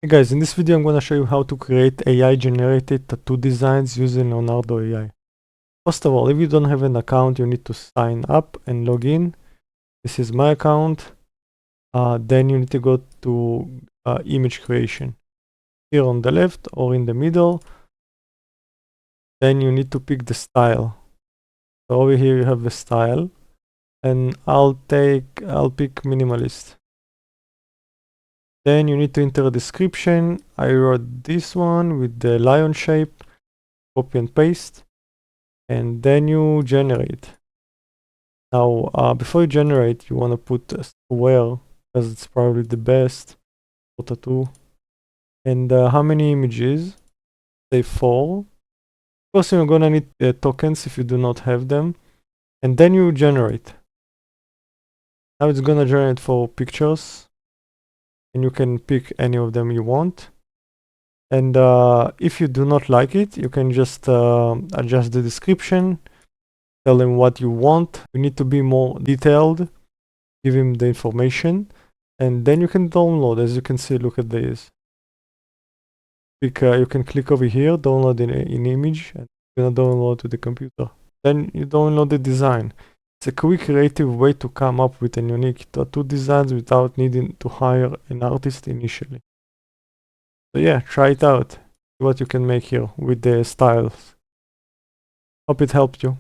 Hey guys, in this video I'm going to show you how to create AI generated tattoo designs using Leonardo AI. First of all, if you don't have an account, you need to sign up and log in. This is my account. Then you need to go to image creation here on the left or in the middle. Then you need to pick the style. So over here you have the style, and I'll pick minimalist. Then you need to enter a description. I wrote this one with the lion shape, copy and paste. And then you generate. Now, before you generate, you want to put a square because it's probably the best for tattoo. And how many images? Say 4. Of course, you're gonna need tokens if you do not have them. And then you generate. Now it's gonna generate 4 pictures, and you can pick any of them you want. And if you do not like it, you can just adjust the description, tell them what you want. You need to be more detailed. Give him the information, and then you can download. As you can see, look at this. You can click over here, download an image, and you're gonna download to the computer. Then you download the design. It's a quick, creative way to come up with a unique tattoo designs without needing to hire an artist initially. So yeah, try it out. See what you can make here with the styles. Hope it helped you.